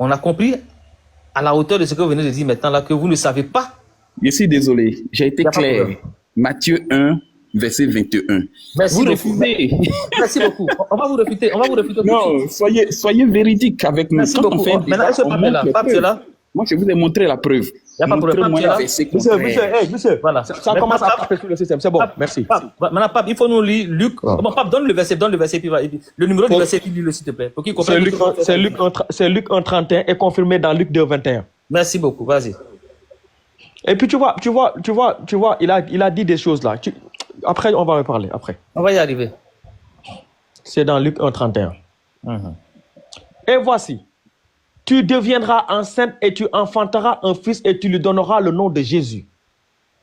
on a compris à la hauteur de ce que vous venez de dire maintenant là que vous ne savez pas. Je suis désolé, j'ai été clair. Matthieu 1, verset 21. Merci Vous beaucoup. refusez. Merci beaucoup. On va vous réfuter. Non, soyez véridique avec nous. Merci Quand beaucoup. on fait un Maintenant, est-ce que débat, on Pape est montre là? les Pape, tu es preuves. là? Moi, je vous ai montré la preuve. Y a pas de problème. Montrez-moi Pape, tu es la là? verset Monsieur, contraire. monsieur, Voilà. ça Maintenant, commence à Pape, taper sur le système. C'est bon, merci. Maintenant, Pape, il faut nous lire Luc. Bon, Pape, donne le verset, puis le numéro du verset, puis lis-le, s'il te plaît. Pour qu'il comprenne. C'est Luc 1,31 et confirmé dans Luc 2,21. Merci beaucoup. Vas-y. Et puis tu vois, il a dit des choses là. Après, on va en parler. Après. On va y arriver. C'est dans Luc 1,31. Mhm. Et voici, tu deviendras enceinte et tu enfanteras un fils et tu lui donneras le nom de Jésus.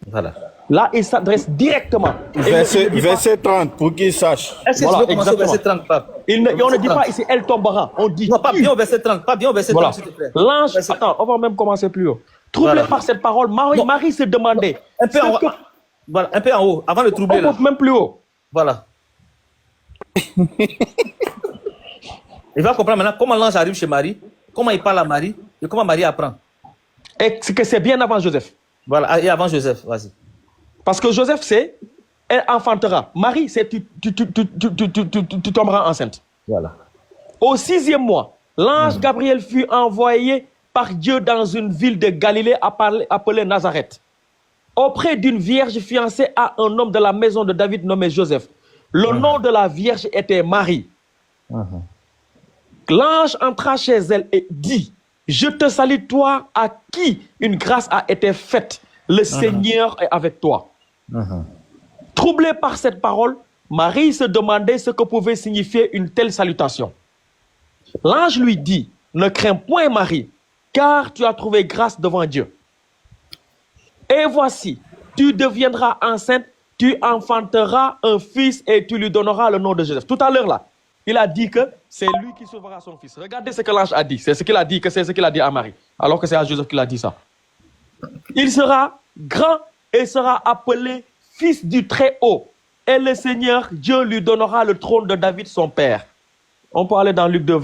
Voilà. Là, il s'adresse directement. Verset 30, pour qu'il sache. Est-ce que Voilà, tu veux commencer au verset 30, Pape? On ne dit pas ici, elle tombera. On dit. Non, pas bien au verset 30. Pas bien au verset Voilà. 30, s'il te plaît. L'ange, attends, on va même commencer plus haut. Troublé Voilà. par cette parole, Marie se demandait. Un peu en haut. Voilà, un peu en haut, avant de troubler On là. monte même plus haut. Voilà. Il va comprendre maintenant comment l'ange arrive chez Marie, comment il parle à Marie et comment Marie apprend. Et que c'est bien avant Joseph. Voilà, et avant Joseph, vas-y. Parce que Joseph, c'est, elle enfantera. Marie, c'est tu tomberas enceinte. Voilà. Au 6e mois, l'ange Gabriel fut envoyé par Dieu dans une ville de Galilée appelée Nazareth, auprès d'une vierge fiancée à un homme de la maison de David nommé Joseph. Le nom de la vierge était Marie. L'ange entra chez elle et dit, je te salue toi à qui une grâce a été faite. Le Seigneur est avec toi. Troublée par cette parole, Marie se demandait ce que pouvait signifier une telle salutation. L'ange lui dit, ne crains point Marie, car tu as trouvé grâce devant Dieu. Et voici, tu deviendras enceinte, tu enfanteras un fils et tu lui donneras le nom de Joseph. Tout à l'heure là, il a dit que c'est lui qui sauvera son fils. Regardez ce que l'ange a dit. C'est ce qu'il a dit, que c'est ce qu'il a dit à Marie. Alors que c'est à Joseph qu'il a dit ça. Il sera grand et sera appelé fils du Très-Haut. Et le Seigneur, Dieu lui donnera le trône de David, son père. On peut aller dans Luc 2,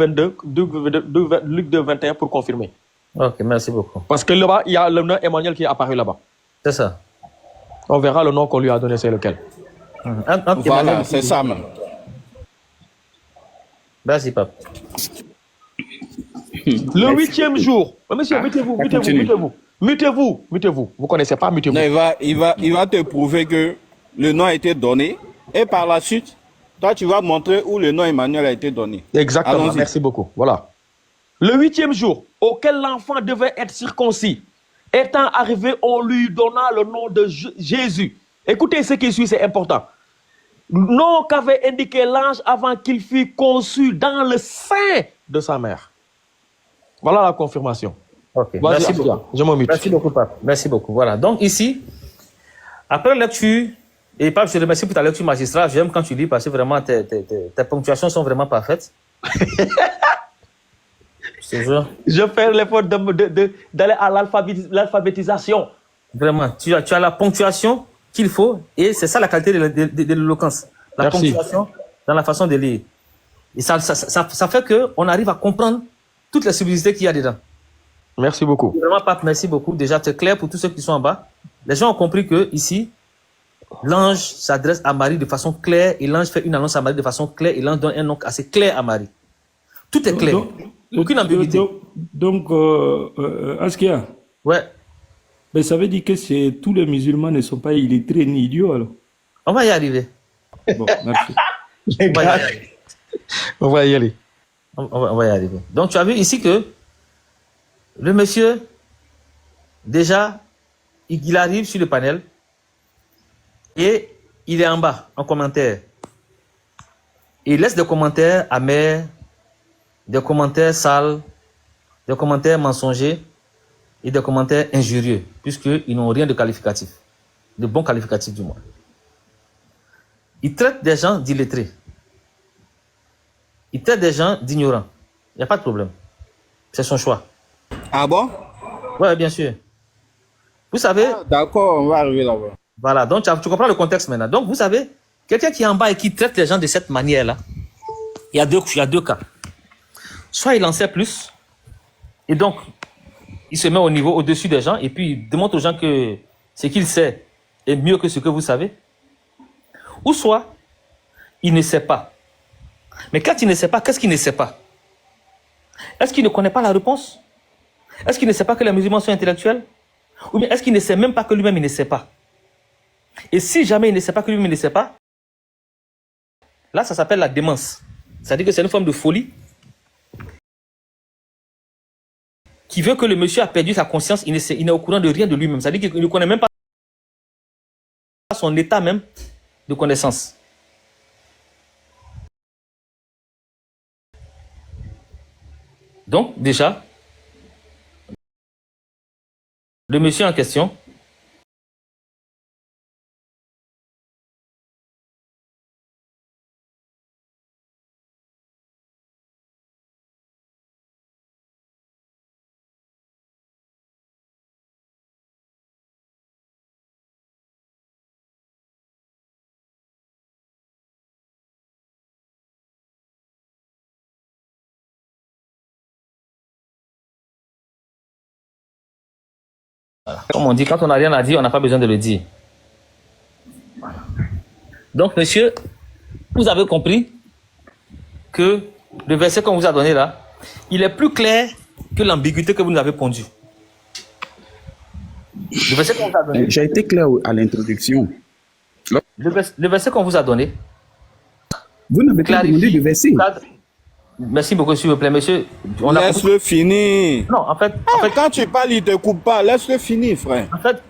21 pour confirmer. Ok, merci beaucoup. Parce que là-bas, il y a le nom Emmanuel qui est apparu là-bas. C'est ça. On verra le nom qu'on lui a donné, c'est lequel. Voilà, c'est ça même. Vas-y, Pape. Le 8e jour. Monsieur, mutez-vous. Vous connaissez pas, mutez-vous. Non, il va te prouver que le nom a été donné. Et par la suite, toi, tu vas montrer où le nom Emmanuel a été donné. Exactement, Allons-y. merci beaucoup. Voilà. Le 8e jour, auquel l'enfant devait être circoncis, étant arrivé, on lui donna le nom de Jésus. Écoutez ce qui suit, c'est important. Nom qu'avait indiqué l'ange avant qu'il fût conçu dans le sein de sa mère. Voilà la confirmation. Ok, Vas-y, merci Afia, beaucoup. je m'en mute. Merci beaucoup, Pape. Merci beaucoup. Voilà. Donc, ici, après la lecture, et Pape, je te remercie pour ta lecture magistrale. J'aime quand tu lis parce que vraiment, tes ponctuations sont vraiment parfaites. Je te jure. Je fais l'effort d'aller à l'alphabétisation. Vraiment, tu as la ponctuation qu'il faut et c'est ça la qualité de l'éloquence. La Merci. ponctuation dans la façon de lire. Et ça fait qu'on arrive à comprendre toutes les subtilités qu'il y a dedans. Merci beaucoup. Vraiment, Pape, merci beaucoup. Déjà, c'est clair pour tous ceux qui sont en bas. Les gens ont compris que ici, l'ange s'adresse à Marie de façon claire et l'ange fait une annonce à Marie de façon claire et l'ange donne un nom assez clair à Marie. Tout est clair. Aucune ambiguïté. Donc, Askia, Ouais. ben, ça veut dire que tous les musulmans ne sont pas illettrés ni idiots, alors. On va y arriver. Bon, merci. Les On va y gars, arriver. on va y aller. On va y arriver. Donc, tu as vu ici que le monsieur, déjà, il arrive sur le panel et il est en bas, en commentaire. Il laisse des commentaires amers, des commentaires sales, des commentaires mensongers et des commentaires injurieux, puisqu'ils n'ont rien de qualificatif, de bon qualificatif du moins. Il traite des gens d'illettrés. Il traite des gens d'ignorants. Il n'y a pas de problème. C'est son choix. Ah bon? Oui, bien sûr. Vous savez, D'accord, on va arriver là-bas. voilà, donc tu comprends le contexte maintenant. Donc, vous savez, quelqu'un qui est en bas et qui traite les gens de cette manière-là, il y a deux cas. Soit il en sait plus, Et donc, il se met au niveau, au-dessus des gens, et puis il démontre aux gens que ce qu'il sait est mieux que ce que vous savez. Ou soit, il ne sait pas. Mais quand il ne sait pas, qu'est-ce qu'il ne sait pas? Est-ce qu'il ne connaît pas la réponse? Est-ce qu'il ne sait pas que les musulmans sont intellectuels? Ou bien est-ce qu'il ne sait même pas que lui-même il ne sait pas? Et si jamais il ne sait pas que lui-même il ne sait pas, là ça s'appelle la démence. C'est-à-dire que c'est une forme de folie qui veut que le monsieur a perdu sa conscience, il n'est au courant de rien de lui-même. C'est-à-dire qu'il ne connaît même pas son état même de connaissance. Donc, déjà, le monsieur en question comme on dit, quand on n'a rien à dire, on n'a pas besoin de le dire. Voilà. Donc, monsieur, vous avez compris que le verset qu'on vous a donné là, il est plus clair que l'ambiguïté que vous nous avez pondue. Le verset qu'on vous a donné. J'ai été clair à l'introduction. Le verset qu'on vous a donné. Vous n'avez pas demandé de verset. Merci beaucoup, s'il vous plaît, monsieur. Laisse-le finir. Non, en fait, Quand tu parles, il ne te coupe pas. Laisse-le finir, frère. En fait,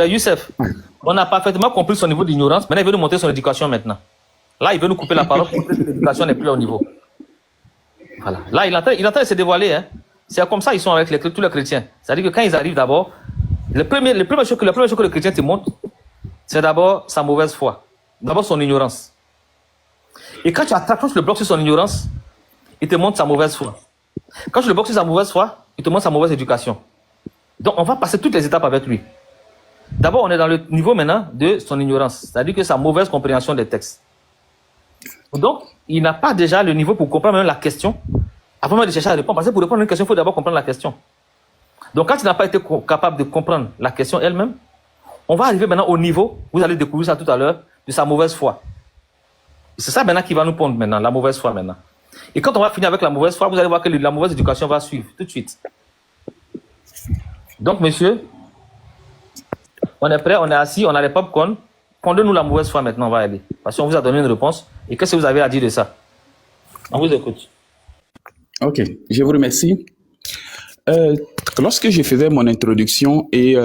Youssef, on a parfaitement compris son niveau d'ignorance. Maintenant, il veut nous montrer son éducation maintenant. Là, il veut nous couper la parole pour montrer que l'éducation n'est plus au niveau. Voilà. Là, il est en train de se dévoiler. Hein. C'est comme ça ils sont avec tous les chrétiens. C'est-à-dire que quand ils arrivent d'abord, la première chose que le chrétien te montre, c'est d'abord sa mauvaise foi. D'abord son ignorance. Et quand tu accroches le bloc sur son ignorance, il te montre sa mauvaise foi. Quand tu le bloques sur sa mauvaise foi, il te montre sa mauvaise éducation. Donc, on va passer toutes les étapes avec lui. D'abord, on est dans le niveau maintenant de son ignorance, c'est-à-dire que sa mauvaise compréhension des textes. Donc, il n'a pas déjà le niveau pour comprendre même la question, avant même de chercher à répondre. Parce que pour répondre à une question, il faut d'abord comprendre la question. Donc, quand il n'a pas été capable de comprendre la question elle-même, on va arriver maintenant au niveau, vous allez découvrir ça tout à l'heure, de sa mauvaise foi. C'est ça maintenant qui va nous pondre maintenant, la mauvaise foi maintenant. Et quand on va finir avec la mauvaise foi, vous allez voir que la mauvaise éducation va suivre tout de suite. Donc, monsieur, on est prêt, on est assis, on a les popcorn. Pondez-nous la mauvaise foi maintenant, on va aller. Parce qu'on vous a donné une réponse. Et qu'est-ce que vous avez à dire de ça? On vous écoute. Ok, je vous remercie. Lorsque je faisais mon introduction et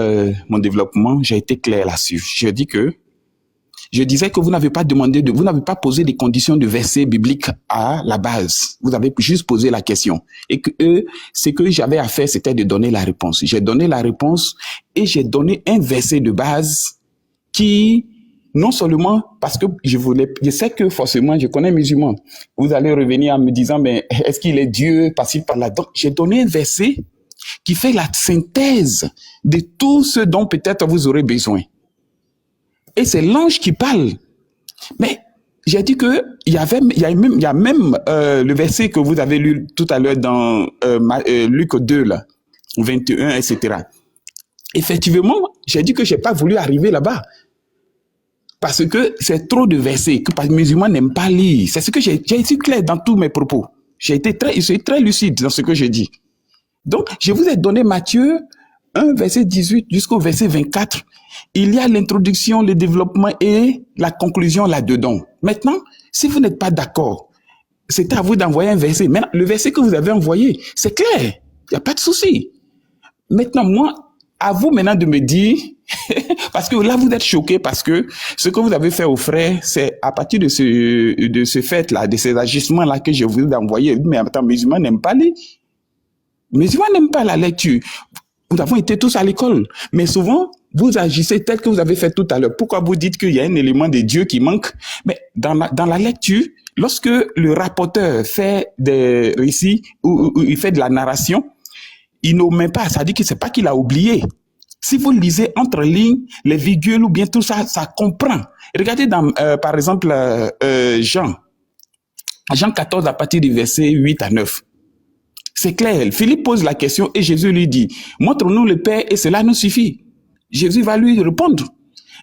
mon développement, j'ai été clair là-dessus. Je disais que vous n'avez pas vous n'avez pas posé des conditions de verset biblique à la base. Vous avez juste posé la question. Et que ce que j'avais à faire, c'était de donner la réponse. J'ai donné la réponse et j'ai donné un verset de base qui, non seulement parce que je sais que forcément, je connais musulman. Vous allez revenir en me disant, mais est-ce qu'il est Dieu, passif par là? Donc, j'ai donné un verset qui fait la synthèse de tout ce dont peut-être vous aurez besoin. Et c'est l'ange qui parle. Mais j'ai dit que il y a même le verset que vous avez lu tout à l'heure dans Luc 2, là, 21, etc. Effectivement, j'ai dit que j'ai pas voulu arriver là-bas. Parce que c'est trop de versets, que les musulmans n'aiment pas lire. C'est ce que j'ai été clair dans tous mes propos. Je suis très lucide dans ce que j'ai dit. Donc, je vous ai donné Matthieu 1, verset 18 jusqu'au verset 24. Il y a l'introduction, le développement et la conclusion là-dedans. Maintenant, si vous n'êtes pas d'accord, c'est à vous d'envoyer un verset. Maintenant, le verset que vous avez envoyé, c'est clair. Il n'y a pas de souci. Maintenant, moi, à vous maintenant de me dire, parce que là, vous êtes choqués parce que ce que vous avez fait aux frères, c'est à partir de ce fait-là, de ces agissements-là que je vous ai envoyés. Mais attends, les musulmans n'aiment pas lire. Les musulmans n'aiment pas la lecture. Nous avons été tous à l'école. Mais souvent, vous agissez tel que vous avez fait tout à l'heure. Pourquoi vous dites qu'il y a un élément de Dieu qui manque? Mais dans la lecture, lorsque le rapporteur fait des récits ou il fait de la narration, il n'omet pas. Ça dit que c'est pas qu'il a oublié. Si vous lisez entre lignes, les virgules ou bien tout ça, ça comprend. Regardez dans, par exemple, Jean 14 à partir du verset 8 à 9. C'est clair. Philippe pose la question et Jésus lui dit, montre-nous le Père et cela nous suffit. Jésus va lui répondre,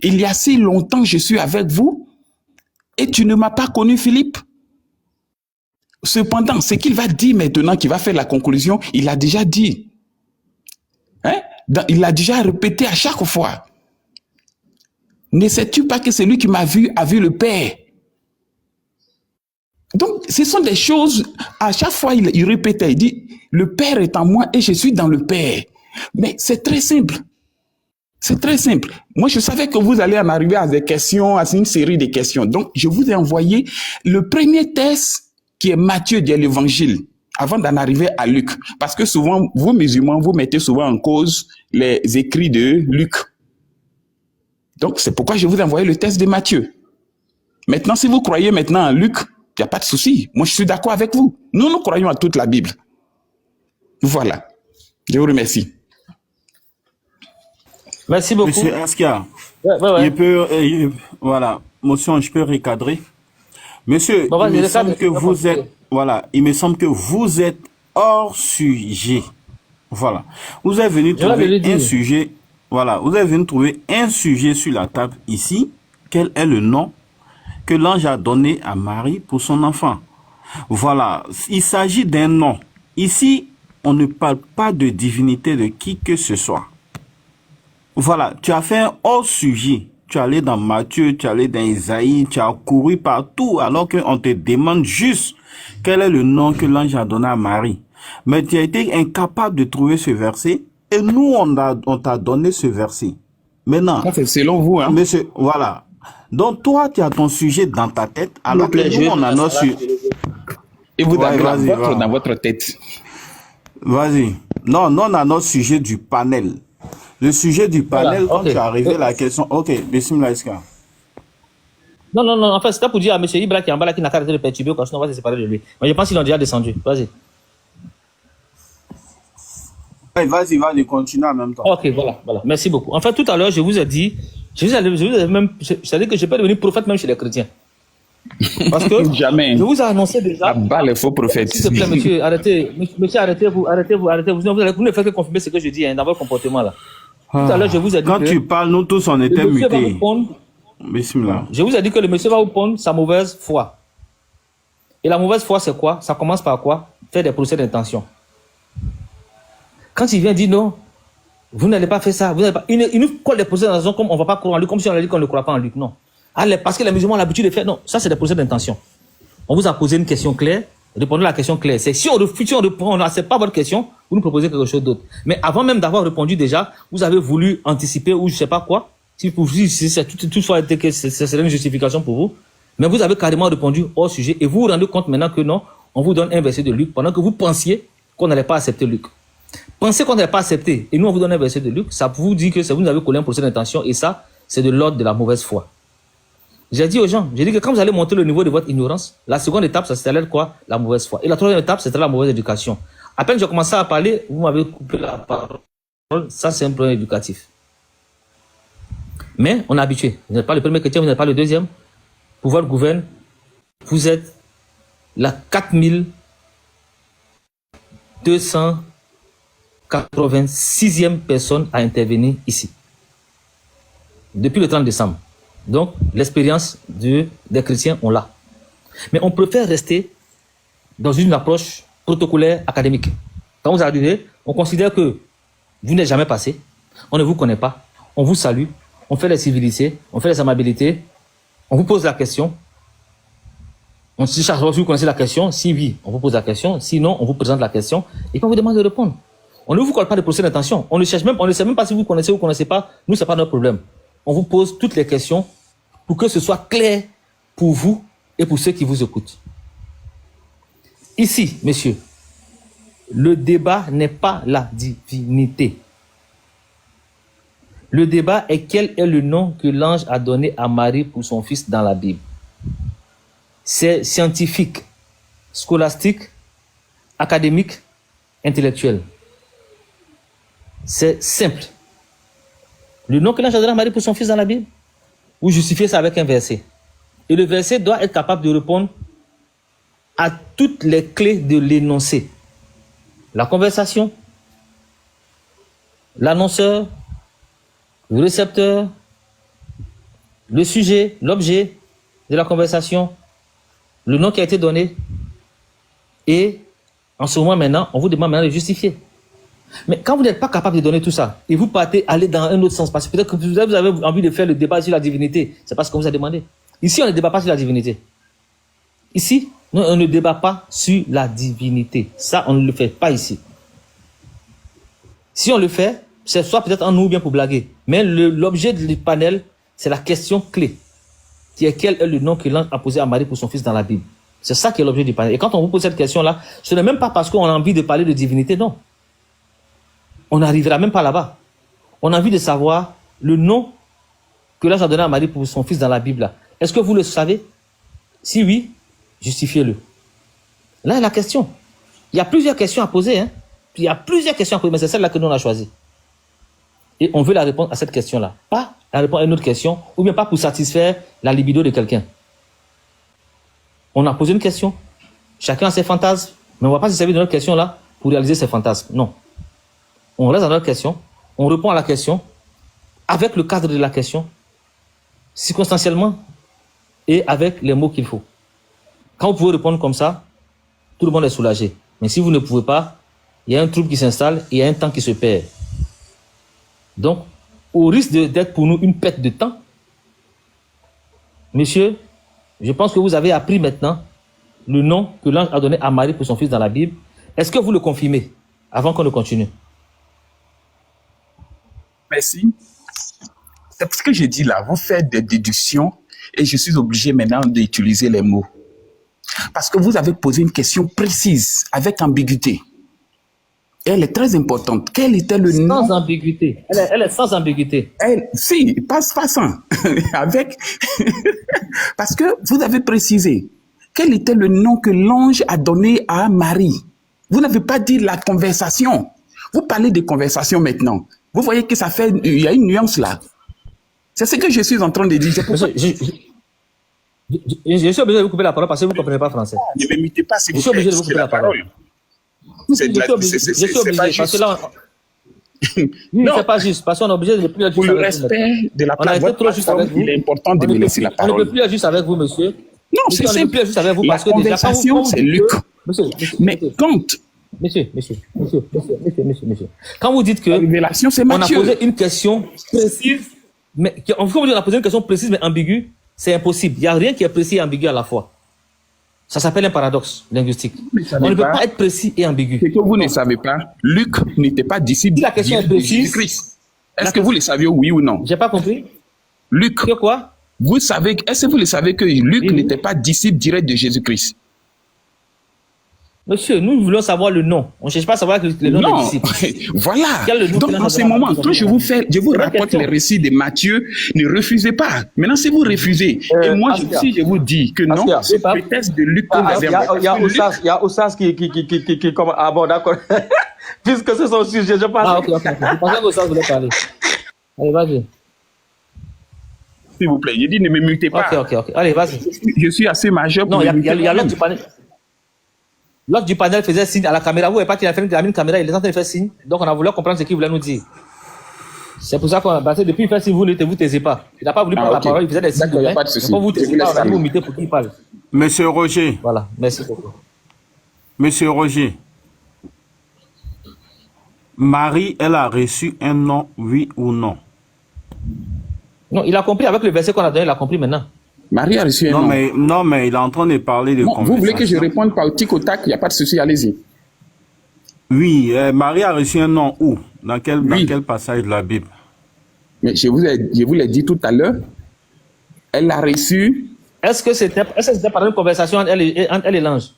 il y a si longtemps que je suis avec vous et tu ne m'as pas connu, Philippe. Cependant, ce qu'il va dire maintenant, qui va faire la conclusion, il a déjà dit. Hein? Il l'a déjà répété à chaque fois. Ne sais-tu pas que celui qui m'a vu a vu le Père? Donc, ce sont des choses, à chaque fois, il répétait, il dit, le Père est en moi et je suis dans le Père. Mais c'est très simple. C'est très simple. Moi, je savais que vous allez en arriver à des questions, à une série de questions. Donc, je vous ai envoyé le premier texte qui est Matthieu de l'Évangile, avant d'en arriver à Luc. Parce que souvent, vous musulmans, vous mettez souvent en cause les écrits de Luc. Donc, c'est pourquoi je vous ai envoyé le texte de Matthieu. Maintenant, si vous croyez maintenant en Luc, il n'y a pas de souci. Moi, je suis d'accord avec vous. Nous croyons à toute la Bible. Voilà. Je vous remercie. Merci beaucoup. Monsieur Askia, Ouais. voilà, motion, je peux recadrer. Monsieur, Bon, il me semble que vous êtes, voilà, il me semble que vous êtes hors sujet. Voilà. Vous êtes venu trouver un sujet, voilà, vous êtes venu trouver un sujet sur la table ici. Quel est le nom que l'ange a donné à Marie pour son enfant? Voilà, il s'agit d'un nom. Ici, on ne parle pas de divinité de qui que ce soit. Voilà, tu as fait un hors sujet. Tu es allé dans Matthieu, tu es allé dans Isaïe, tu as couru partout alors qu'on te demande juste quel est le nom que l'ange a donné à Marie. Mais tu as été incapable de trouver ce verset et nous, on t'a donné ce verset. Maintenant, c'est selon vous, hein? Monsieur, voilà. Donc toi, tu as ton sujet dans ta tête alors que nous, on a notre sujet. Et vous avez dans votre tête. Vas-y. Non, on a notre sujet du panel. Le sujet du panel, quand tu es arrivé à la question... Ok, Bismillah Iska. Non, en fait, c'était pour dire à M. Ibra qui est en bas là, qui n'a qu'à arrêter de perturber, parce qu'on va se séparer de lui. Mais je pense qu'ils ont déjà descendu. Vas-y. Ouais, vas-y, continue en même temps. Ok, voilà. Merci beaucoup. En fait, tout à l'heure, je vous ai dit, je vous ai dit que je peux devenir prophète même chez les chrétiens. Parce que jamais. Je vous ai annoncé déjà. Bas les faux prophètes. S'il te plaît, monsieur, arrêtez. Monsieur, arrêtez-vous. Vous ne faites que confirmer ce que je dis dans votre comportement là. Tout à l'heure, je vous ai dit quand tu parles, nous tous, on était mutés. Bismillah. Je vous ai dit que le monsieur va vous prendre sa mauvaise foi. Et la mauvaise foi, c'est quoi? Ça commence par quoi? Faire des procès d'intention. Quand il vient dire non, vous n'allez pas faire ça. Il nous colle des procès d'intention comme on ne va pas croire en lui, comme si on a dit qu'on ne croit pas en lui. Non. Allez, parce que les musulmans ont l'habitude de faire. Non, ça, c'est des procès d'intention. On vous a posé une question claire. Répondez à la question claire. C'est si on n'accepte pas votre question, vous nous proposez quelque chose d'autre. Mais avant même d'avoir répondu déjà, vous avez voulu anticiper ou je ne sais pas quoi. Si toutefois que ce serait une justification pour vous. Mais vous avez carrément répondu au sujet et vous vous rendez compte maintenant que non, on vous donne un verset de Luc pendant que vous pensiez qu'on n'allait pas accepter Luc. Pensez qu'on n'allait pas accepter et nous on vous donne un verset de Luc, ça vous dit que vous avez collé un procès d'intention et ça, c'est de l'ordre de la mauvaise foi. J'ai dit aux gens, j'ai dit que quand vous allez monter le niveau de votre ignorance, la seconde étape, ça s'appelle quoi? La mauvaise foi. Et la troisième étape, c'était la mauvaise éducation. À peine j'ai commencé à parler, vous m'avez coupé la parole. Ça, c'est un problème éducatif. Mais on est habitué. Vous n'êtes pas le premier chrétien, vous n'êtes pas le deuxième. Pour votre gouverne, vous êtes la 4286e personne à intervenir ici. Depuis le 30 décembre. Donc, l'expérience des chrétiens, on l'a. Mais on préfère rester dans une approche protocolaire académique. Quand vous arrivez, on considère que vous n'êtes jamais passé, on ne vous connaît pas, on vous salue, on fait les civilités, on fait les amabilités, on vous pose la question, on se charge si vous connaissez la question, si oui, on vous pose la question, sinon on vous présente la question, et puis on vous demande de répondre. On ne vous colle pas de procès d'intention, on ne sait même pas si vous connaissez ou vous ne connaissez pas, nous, ce n'est pas notre problème. On vous pose toutes les questions pour que ce soit clair pour vous et pour ceux qui vous écoutent. Ici, messieurs, le débat n'est pas la divinité. Le débat est quel est le nom que l'ange a donné à Marie pour son fils dans la Bible. C'est scientifique, scolastique, académique, intellectuel. C'est simple. Le nom que l'ange a donné à Marie pour son fils dans la Bible, vous justifiez ça avec un verset. Et le verset doit être capable de répondre à toutes les clés de l'énoncé. la conversation, l'annonceur, le récepteur, le sujet, l'objet de la conversation, le nom qui a été donné. Et en ce moment maintenant, on vous demande maintenant de justifier. Mais quand vous n'êtes pas capable de donner tout ça, et vous partez aller dans un autre sens, parce que peut-être que vous avez envie de faire le débat sur la divinité, c'est pas ce qu'on vous a demandé. Ici, on ne débat pas sur la divinité. Ici, nous, on ne débat pas sur la divinité. Ça, on ne le fait pas ici. Si on le fait, c'est soit peut-être en nous ou bien pour blaguer. Mais l'objet du panel, c'est la question clé, qui est quel est le nom que l'ange a posé à Marie pour son fils dans la Bible. C'est ça qui est l'objet du panel. Et quand on vous pose cette question-là, ce n'est même pas parce qu'on a envie de parler de divinité, non. On n'arrivera même pas là-bas. On a envie de savoir le nom que l'ange a donné à Marie pour son fils dans la Bible. Est-ce que vous le savez? Si oui, justifiez-le. Là est la question. Il y a plusieurs questions à poser. Hein. Il y a plusieurs questions à poser, mais c'est celle-là que nous on a choisie. Et on veut la réponse à cette question-là. Pas la réponse à une autre question, ou bien pas pour satisfaire la libido de quelqu'un. On a posé une question. Chacun a ses fantasmes, mais on ne va pas se servir de notre question-là pour réaliser ses fantasmes. Non. On reste dans notre question, on répond à la question, avec le cadre de la question, circonstanciellement, et avec les mots qu'il faut. Quand vous pouvez répondre comme ça, tout le monde est soulagé. Mais si vous ne pouvez pas, il y a un trouble qui s'installe et il y a un temps qui se perd. Donc, au risque d'être pour nous une perte de temps, monsieur, je pense que vous avez appris maintenant le nom que l'ange a donné à Marie pour son fils dans la Bible. Est-ce que vous le confirmez avant qu'on ne continue? Merci. C'est ce que j'ai dit là. Vous faites des déductions et je suis obligé maintenant d'utiliser les mots. Parce que vous avez posé une question précise, avec ambiguïté. Et elle est très importante. Quel était le nom? Sans ambiguïté. Elle est sans ambiguïté. Si, pas sans. Avec... Parce que vous avez précisé. Quel était le nom que l'ange a donné à Marie? Vous n'avez pas dit la conversation. Vous parlez de conversation maintenant. Vous voyez que ça fait... Il y a une nuance là. C'est ce que je suis en train de dire. Je suis obligé de vous couper la parole parce que vous ne comprenez pas français. Ne m'écoutez pas si vous Je suis obligé de vous couper la parole. C'est pas juste. Parce que là, non, c'est pas juste. Parce qu'on est obligé de ne plus être pour juste le avec vous. respect de la On a été trop juste avec vous. il est important de me laisser la On ne parole. peut plus être juste avec vous, monsieur. Non, c'est On ne peut simple. plus être juste avec vous La parce que déjà, conversation, c'est Luc. Mais quand Monsieur. Quand vous dites que la révélation, c'est on a Matthieu. posé une question précise, mais on a posé une question précise mais ambiguë, c'est impossible. Il n'y a rien qui est précis et ambigu à la fois. Ça s'appelle un paradoxe linguistique. On ne peut pas être précis et ambigu. C'est que vous ne savez pas. Luc n'était pas disciple Si la question est de précise, Jésus-Christ. Est-ce que vous le saviez, oui ou non? J'ai pas compris. Luc, Que quoi? vous savez, est-ce que vous le savez que Luc n'était pas disciple direct de Jésus-Christ? Monsieur, nous voulons savoir le nom. On ne cherche pas à savoir le nom des disciples. Voilà. Quel est le nom Donc, que en ce l'on a moment, dans quand je vous la rapporte question. les récits de Matthieu, ne refusez pas. Maintenant, si vous refusez, et moi, Askia. si je vous dis que non, Askia, c'est peut-être de Luc que vous avez Il y a Oussas qui comme... Ah bon, d'accord. Puisque c'est son sujet, je pense. Ah, ok. Je pensais que ça voulait parler. Allez, vas-y. S'il vous plaît, je dis ne me mutez pas. Ok. Allez, vas-y. Je suis assez majeur pour Non, il y a m'imiter l'autre du panel. L'autre du panel faisait signe à la caméra. Vous voyez pas qu'il a fait une caméra, il est en train de faire signe. Donc, on a voulu comprendre ce qu'il voulait nous dire. C'est pour ça qu'on a battu. Depuis, il fait signe, vous ne vous taisez pas. Il n'a pas voulu prendre la parole, il faisait des signes. D'accord, il n'y a pas de souci. Quand vous Je vous taisez laisse pas, on a aller. vous imiter pour qu'il parle. Monsieur Roger, Voilà, merci beaucoup. Monsieur Roger, Marie, elle a reçu un nom, oui ou non? Non, il a compris avec le verset qu'on a donné, il a compris maintenant. Marie a reçu un nom. Non, mais il est en train de parler de Non, vous voulez que je conversation. réponde par tic au tac, il n'y a pas de souci, allez-y. Oui, Marie a reçu un nom où? Dans quel passage de la Bible? Mais je vous l'ai dit tout à l'heure, elle a reçu, Est-ce que c'était par une conversation entre elle et l'ange?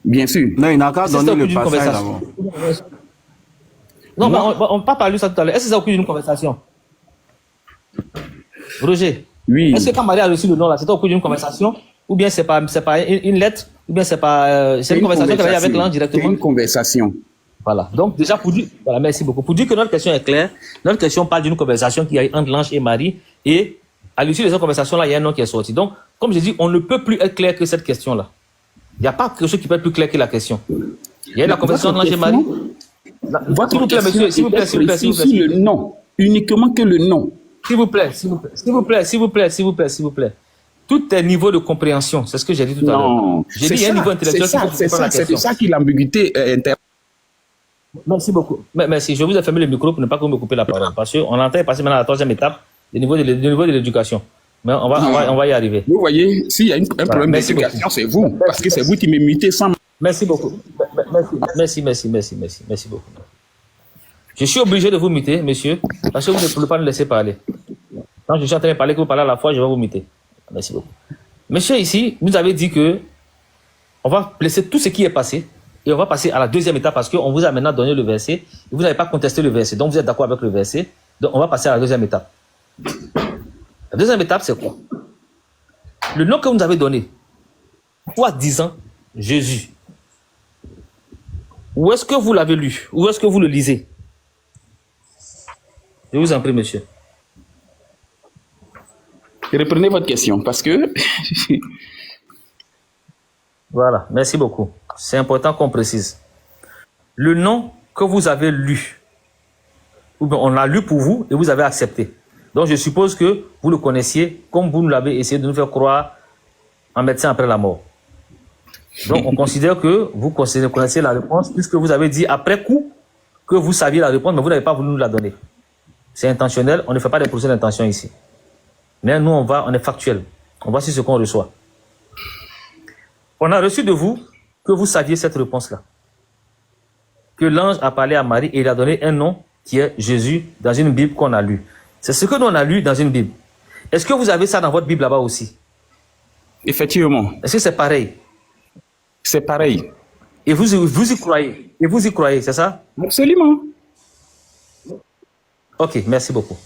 bien sûr. Non, il n'a qu'à Est-ce que donner c'était au le cours d'une passage conversation? d'abord. Non, mais on n'a pas parlé de ça tout à l'heure. Est-ce que c'est au cours d'une conversation? Roger, Oui. est-ce que quand Marie a reçu le nom là, c'était au cours d'une conversation? Ou bien c'est pas une lettre? Ou bien c'est pas c'est une conversation qu'elle a eu avec l'ange C'est directement? une conversation. Voilà. Donc déjà pour dire, voilà, merci beaucoup. Pour dire que notre question est claire, notre question parle d'une conversation qui a eu entre l'ange et Marie, et à l'issue de cette conversation-là, il y a un nom qui est sorti. Donc, comme je dis, on ne peut plus être clair que cette question-là. Il n'y a pas quelque chose qui peut être plus clair que la question. Il y a eu la conversation de l'ange et Marie. S'il vous plaît, monsieur, s'il vous plaît, s'il vous plaît, s'il vous plaît. Le nom, uniquement que le nom. S'il vous plaît, s'il vous plaît, s'il vous plaît, s'il vous plaît, s'il vous plaît, s'il vous plaît. Tout est niveau de compréhension, c'est ce que j'ai dit tout à l'heure. Non, J'ai dit il y a un niveau intellectuel. C'est de ça qu'il a l'ambiguïté interne. Merci beaucoup. Merci, je vous ai fermé le micro pour ne pas que vous me coupez la parole. Parce qu'on est en train de passer maintenant à la troisième étape, le niveau de l'éducation. Mais on va y arriver. Vous voyez, s'il y a un problème d'éducation, c'est vous. Parce que c'est vous qui m'imitez sans... Merci beaucoup. Merci beaucoup. Je suis obligé de vous muter, monsieur, parce que vous ne pouvez pas me laisser parler. Quand je suis en train de parler, que vous parlez à la fois, je vais vous muter. Merci beaucoup. Monsieur, ici, vous avez dit que on va laisser tout ce qui est passé et on va passer à la deuxième étape parce qu'on vous a maintenant donné le verset et vous n'avez pas contesté le verset. Donc, vous êtes d'accord avec le verset. Donc, on va passer à la deuxième étape. La deuxième étape, c'est quoi? Le nom que vous nous avez donné, toi disant Jésus. Où est-ce que vous l'avez lu? Où est-ce que vous le lisez? Je vous en prie, monsieur. Reprenez votre question parce que... Voilà, merci beaucoup. C'est important qu'on précise. Le nom que vous avez lu, ou bien on l'a lu pour vous et vous avez accepté. Donc je suppose que vous le connaissiez comme vous nous l'avez essayé de nous faire croire en médecin après la mort. Donc on considère que vous connaissez la réponse puisque vous avez dit après coup que vous saviez la réponse mais vous n'avez pas voulu nous la donner. C'est intentionnel, on ne fait pas des procès d'intention ici. Mais nous on est factuel. On voit ce qu'on reçoit. On a reçu de vous que vous saviez cette réponse-là. Que l'ange a parlé à Marie et il a donné un nom qui est Jésus dans une Bible qu'on a lue. C'est ce que nous on a lu dans une Bible. Est-ce que vous avez ça dans votre Bible là-bas aussi? Effectivement. Est-ce que c'est pareil? C'est pareil. Et vous y croyez? Et vous y croyez, c'est ça? Absolument. Ok, merci beaucoup.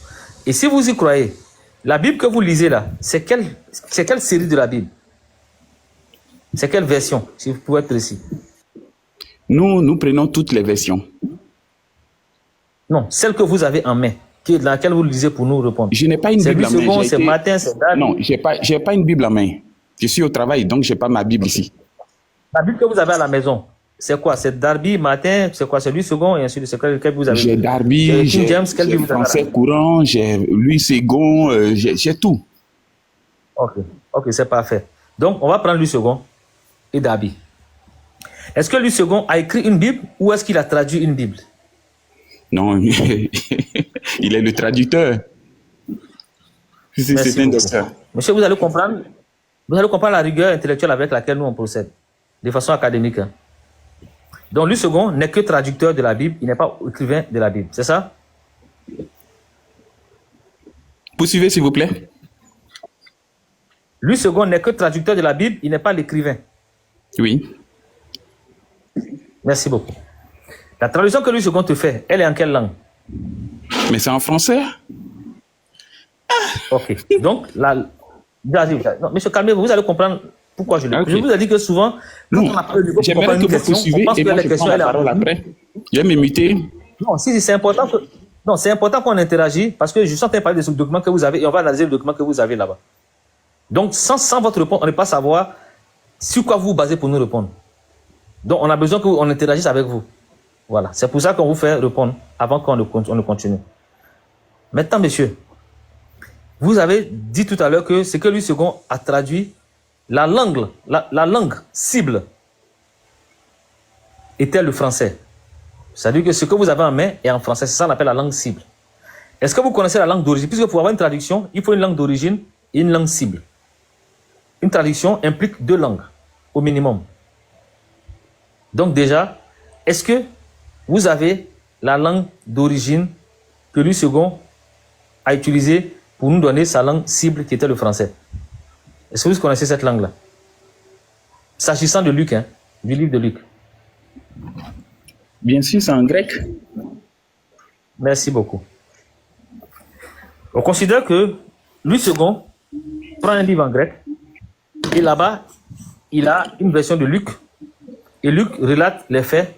Et si vous y croyez, la Bible que vous lisez là, c'est quelle série de la Bible? C'est quelle version, si vous pouvez être précis? Nous prenons toutes les versions. Non, celle que vous avez en main, dans laquelle vous lisez pour nous répondre. Je n'ai pas une Bible en main. C'est matin, c'est Darby. Non, j'ai pas une Bible en main. Je suis au travail, donc je n'ai pas ma Bible ici. La Bible que vous avez à la maison, c'est quoi? C'est Darby, matin, c'est quoi? C'est Louis II et ainsi de suite. C'est quel vous avez? J'ai Darby, j'ai français courant, j'ai Louis II, j'ai tout. Ok, c'est parfait. Donc, on va prendre Louis II et Darby. Est-ce que Louis II a écrit une Bible ou est-ce qu'il a traduit une Bible? Non, il est le traducteur. C'est un docteur. Monsieur, vous allez comprendre la rigueur intellectuelle avec laquelle nous on procède, de façon académique. Hein. Donc, Louis II n'est que traducteur de la Bible, il n'est pas écrivain de la Bible, c'est ça? Poursuivez, s'il vous plaît. Louis II n'est que traducteur de la Bible, il n'est pas l'écrivain. Oui. Merci beaucoup. La traduction que Louis II te fait, elle est en quelle langue? Mais c'est en français. Ok. Donc, non, monsieur, calmez-vous, vous allez comprendre pourquoi je le dis. Okay. Je vous ai dit que souvent, quand on appelle le niveau pour comprendre une question, on pense que la question est parole après. Je vais m'imiter. Non, c'est important que... Non, c'est important qu'on interagisse parce que je suis en train de parler de ce document que vous avez et on va analyser le document que vous avez là-bas. Donc, sans votre réponse, on ne peut pas savoir sur quoi vous vous basez pour nous répondre. Donc, on a besoin qu'on interagisse avec vous. Voilà. C'est pour ça qu'on vous fait répondre avant qu'on ne continue. Maintenant, monsieur, vous avez dit tout à l'heure que ce que Louis II a traduit, la langue cible était le français. C'est-à-dire que ce que vous avez en main est en français. C'est ça qu'on appelle la langue cible. Est-ce que vous connaissez la langue d'origine? Puisque pour avoir une traduction, il faut une langue d'origine et une langue cible. Une traduction implique 2 langues, au minimum. Donc déjà, est-ce que vous avez la langue d'origine que Louis II a utilisée pour nous donner sa langue cible qui était le français? Est-ce que vous connaissez cette langue-là? S'agissant de Luc, hein, du livre de Luc. Bien sûr, c'est en grec. Merci beaucoup. On considère que Louis II prend un livre en grec et là-bas, il a une version de Luc et Luc relate les faits.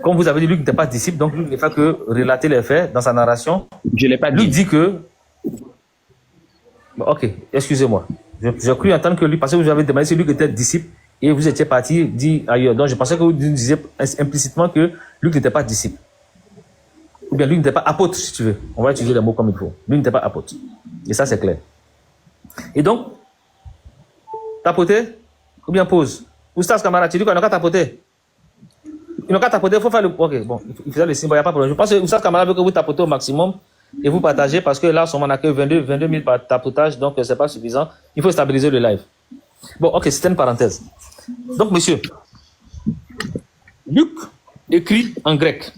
Comme vous avez dit, Luc n'était pas disciple, donc Luc ne fait que relater les faits dans sa narration. Je ne l'ai pas dit. Luc dit que... Ok, excusez-moi. J'ai cru entendre que Luc, parce que vous avez demandé si Luc était disciple, et vous étiez parti dire ailleurs. Donc, je pensais que vous disiez implicitement que Luc n'était pas disciple. Ou bien Luc n'était pas apôtre, si tu veux. On va utiliser les mots comme il faut. Luc n'était pas apôtre. Et ça, c'est clair. Et donc, tapoter ou bien pause. Oustaz Kamara, tu dis qu'on n'a qu'à tapoter. Il n'a qu'à tapoter, il faut faire le... Ok, bon, il faisait le signe, il n'y a pas de problème. Je pense que Oustaz Kamara veut que vous tapotez au maximum et vous partagez parce que là, on n'a que 22 000 par tapotage, donc ce n'est pas suffisant. Il faut stabiliser le live. Bon, ok, c'était une parenthèse. Donc, monsieur, Luc écrit en grec.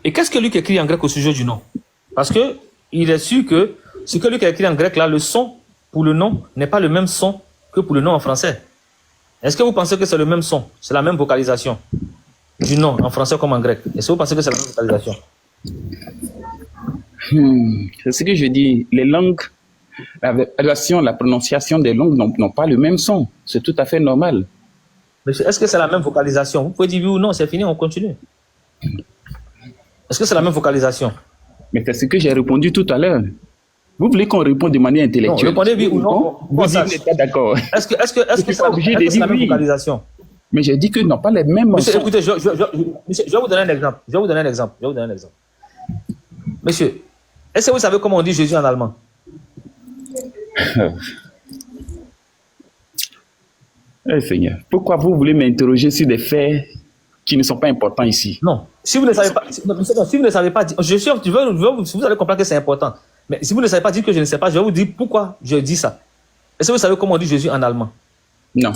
Et qu'est-ce que Luc écrit en grec au sujet du nom? Parce que il est sûr que ce que Luc a écrit en grec, là, le son pour le nom n'est pas le même son que pour le nom en français. Est-ce que vous pensez que c'est le même son? C'est la même vocalisation du nom en français comme en grec? Est-ce que vous pensez que c'est la même vocalisation? C'est ce que je dis. Les langues, la prononciation des langues n'ont pas le même son. C'est tout à fait normal. Monsieur, est-ce que c'est la même vocalisation? Vous pouvez dire oui ou non, c'est fini, on continue. Est-ce que c'est la même vocalisation? Mais c'est ce que j'ai répondu tout à l'heure. Vous voulez qu'on réponde de manière intellectuelle? Non, répondez oui ou non. Vous dites que vous n'êtes pas d'accord. Est-ce que c'est la même vocalisation? Mais j'ai dit qu'ils n'ont pas les mêmes Monsieur, sons. écoutez, je vais vous donner un exemple. Monsieur, est-ce que vous savez comment on dit Jésus en allemand? Eh Seigneur, pourquoi vous voulez m'interroger sur des faits qui ne sont pas importants ici? Non. Si vous ne savez pas, si vous ne savez pas, vous allez comprendre que c'est important. Mais si vous ne savez pas dire que je ne sais pas, je vais vous dire pourquoi je dis ça. Est-ce que vous savez comment on dit Jésus en allemand? Non.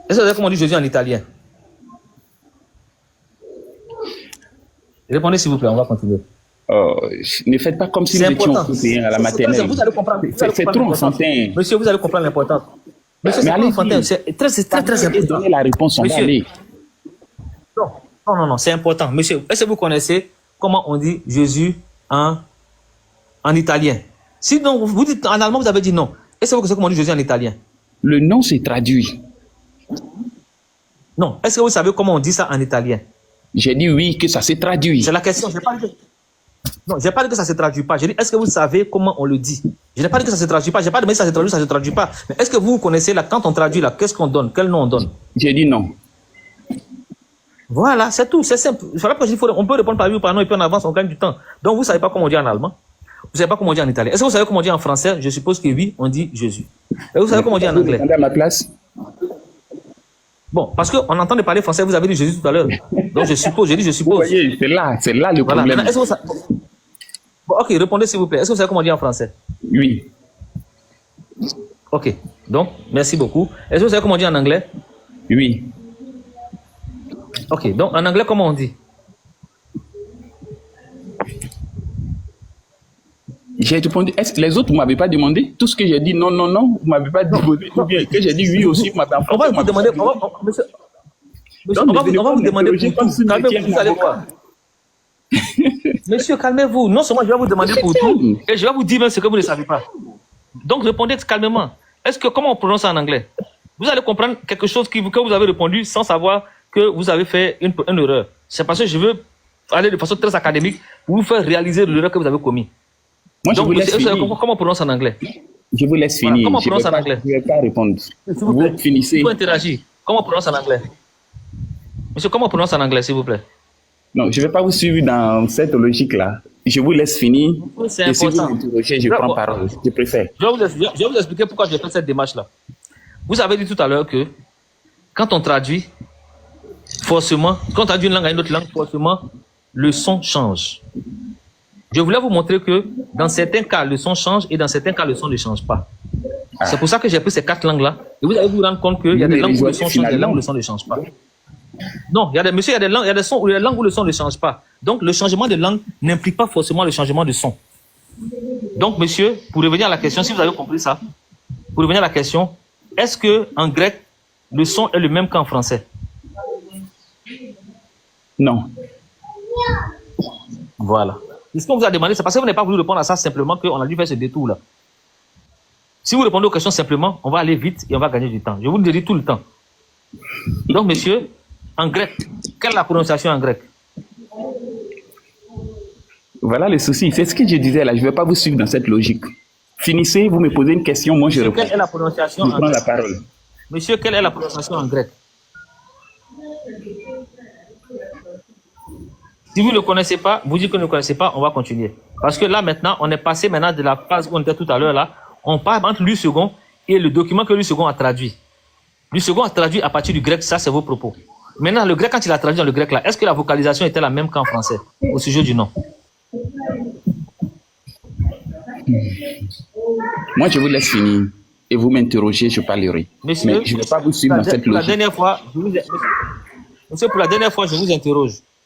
Est-ce que vous savez comment on dit Jésus en italien? Répondez s'il vous plaît, on va continuer. Oh, ne faites pas comme si nous étions européens à la maternelle. Vous allez comprendre. C'est trop enfantin. Monsieur, vous allez comprendre l'importance. Monsieur, c'est pas enfantin, c'est très important. Donnez la réponse, on va aller. Non, c'est important. Monsieur, est-ce que vous connaissez comment on dit Jésus en italien? Si donc vous dites en allemand, vous avez dit non. Est-ce que vous connaissez comment on dit Jésus en italien? Le nom s'est traduit. Non. Est-ce que vous savez comment on dit ça en italien? J'ai dit oui, que ça s'est traduit. C'est la question. Non, je n'ai pas dit que ça ne se traduit pas. J'ai dit, est-ce que vous savez comment on le dit? Je n'ai pas dit que ça ne se traduit pas. Je n'ai pas demandé si ça se traduit ou ça ne se traduit pas. Mais est-ce que vous connaissez là, quand on traduit là, qu'est-ce qu'on donne? Quel nom on donne? J'ai dit non. Voilà, c'est tout. C'est simple. On peut répondre par oui ou par non et puis on avance, on gagne du temps. Donc vous ne savez pas comment on dit en allemand. Vous ne savez pas comment on dit en italien. Est-ce que vous savez comment on dit en français? Je suppose que oui, on dit Jésus. Et vous savez comment on dit en anglais? À ma place. Bon, parce qu'on entend parler français, vous avez dit Jésus tout à l'heure. Donc je suppose, j'ai dit je suppose. Vous voyez, c'est là le problème. Est-ce que vous savez... Bon, ok, répondez s'il vous plaît. Est-ce que vous savez comment on dit en français? Oui. Ok, donc, merci beaucoup. Est-ce que vous savez comment on dit en anglais? Oui. Ok, donc en anglais, comment on dit? J'ai répondu. Les autres, vous ne m'avez pas demandé? Tout ce que j'ai dit, non, vous ne m'avez pas demandé. Ou bien que j'ai dit oui aussi, vous m'avez entendu. On va vous demander. On va vous demander pour tout. Calmez-vous, vous allez voir. Monsieur, calmez-vous. Non seulement je vais vous demander pour tout, et je vais vous dire même ce que vous ne savez pas. Donc répondez calmement. Comment on prononce ça en anglais? Vous allez comprendre quelque chose que vous avez répondu sans savoir que vous avez fait une erreur. C'est parce que je veux aller de façon très académique pour vous faire réaliser l'erreur que vous avez commise. Moi, je Donc, vous laisse finir. Comment on prononce en anglais? Je vous laisse finir. Comment on prononce en anglais? Je ne vais pas répondre. Vous finissez. Vous interagir. Comment on prononce en anglais? Monsieur, comment on prononce en anglais, s'il vous plaît? Non, je ne vais pas vous suivre dans cette logique-là. Je vous laisse finir. C'est et si vous important. m'interrogez, je prends parole. Je préfère. Je vais vous expliquer pourquoi j'ai fait cette démarche-là. Vous avez dit tout à l'heure que quand on traduit, forcément, quand on traduit une langue à une autre langue, forcément, le son change. Je voulais vous montrer que dans certains cas, le son change et dans certains cas, le son ne change pas. C'est pour ça que j'ai pris ces 4 langues-là. Et vous allez vous rendre compte qu'il y a des langues où le son change et des langues où le son ne change pas. Non, il y a des langues, il y a des sons où les langues où le son ne change pas. Donc, le changement de langue n'implique pas forcément le changement de son. Donc, monsieur, pour revenir à la question, si vous avez compris ça, pour revenir à la question, est-ce que en grec, le son est le même qu'en français? Non. Voilà. Et ce qu'on vous a demandé, c'est parce que vous n'avez pas voulu répondre à ça simplement qu'on a dû faire ce détour-là. Si vous répondez aux questions simplement, on va aller vite et on va gagner du temps. Je vous le dis tout le temps. Donc, monsieur, en grec, quelle est la prononciation en grec? Voilà le souci. C'est ce que je disais là. Je ne vais pas vous suivre dans cette logique. Finissez, vous me posez une question, moi je Monsieur, réponds. quelle est la prononciation Je en prends la grec? parole. Monsieur, quelle est la prononciation en grec? Si vous ne le connaissez pas, vous dites que vous ne le connaissez pas, on va continuer. Parce que là, maintenant, on est passé maintenant de la phase où on était tout à l'heure là. On parle entre Louis II et le document que Louis II a traduit. Louis II a traduit à partir du grec, ça c'est vos propos. Maintenant, le grec, quand il a traduit dans le grec là, est-ce que la vocalisation était la même qu'en français au sujet du nom? Moi, je vous laisse finir et vous m'interrogez, je parlerai. Monsieur, mais je ne vais pas vous suivre dans cette pour la logique. dernière fois, monsieur, pour la dernière fois, je vous interroge.